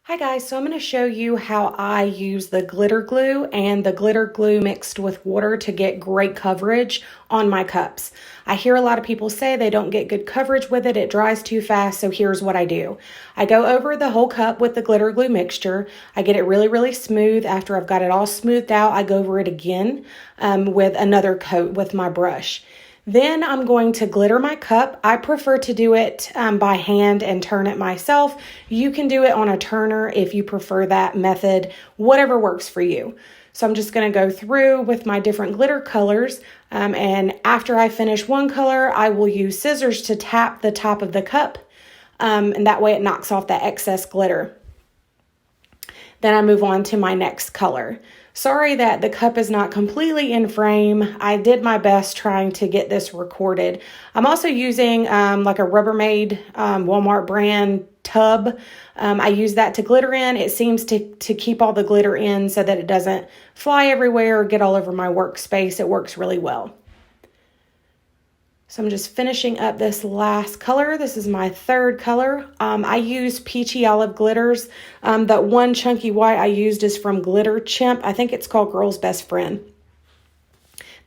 Hi guys, so I'm going to show you how I use the glitter glue and the glitter glue mixed with water to get great coverage on my cups. I hear a lot of people say they don't get good coverage with it, it dries too fast, so here's what I do. I go over the whole cup with the glitter glue mixture. I get it really smooth. After I've got it all smoothed out, I go over it again with another coat with my brush. Then I'm going to glitter my cup. I prefer to do it by hand and turn it myself. You can do it on a turner if you prefer that method, whatever works for you. So I'm just going to go through with my different glitter colors. And after I finish one color, I will use scissors to tap the top of the cup. And that way it knocks off that excess glitter. Then I move on to my next color. Sorry that the cup is not completely in frame. I did my best trying to get this recorded. I'm also using like a Rubbermaid Walmart brand tub. I use that to glitter in. It seems to keep all the glitter in so that it doesn't fly everywhere or get all over my workspace. It works really well. So I'm just finishing up this last color. This is my third color. I use peachy olive glitters. That one chunky white I used is from Glitter Chimp. I think it's called Girl's Best Friend.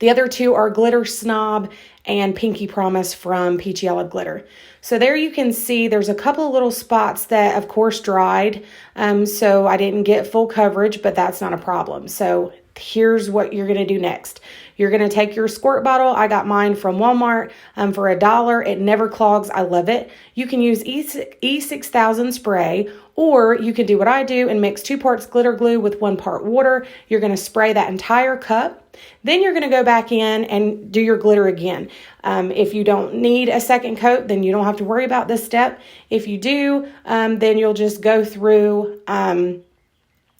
The other two are Glitter Snob and Pinky Promise from Peachy Olive Glitter. So there you can see there's a couple of little spots that of course dried. So I didn't get full coverage, but that's not a problem. So here's what you're going to do next. You're going to take your squirt bottle. I got mine from Walmart for $1. It never clogs. I love it. You can use E6000 spray, or you can do what I do and mix 2 parts glitter glue with 1 part water. You're going to spray that entire cup. Then you're going to go back in and do your glitter again. If you don't need a second coat, then you don't have to worry about this step. If you do, then you'll just go through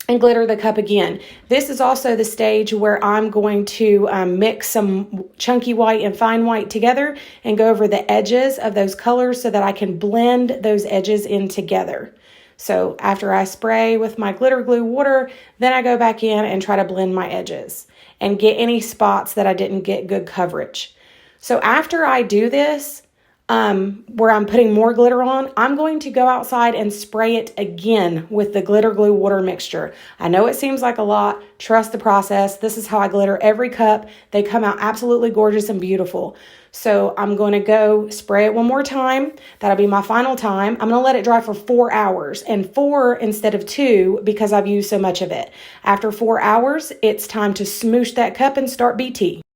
and glitter the cup again. This is also the stage where I'm going to mix some chunky white and fine white together and go over the edges of those colors so that I can blend those edges in together. So after I spray with my glitter glue water, then I go back in and try to blend my edges and get any spots that I didn't get good coverage. So after I do this, where I'm putting more glitter on, I'm going to go outside and spray it again with the glitter glue water mixture. I know it seems like a lot. Trust the process. This is how I glitter every cup. They come out absolutely gorgeous and beautiful. So I'm going to go spray it one more time. That'll be my final time. I'm going to let it dry for 4 hours, and 4 instead of 2 because I've used so much of it. After 4 hours, it's time to smoosh that cup and start BT.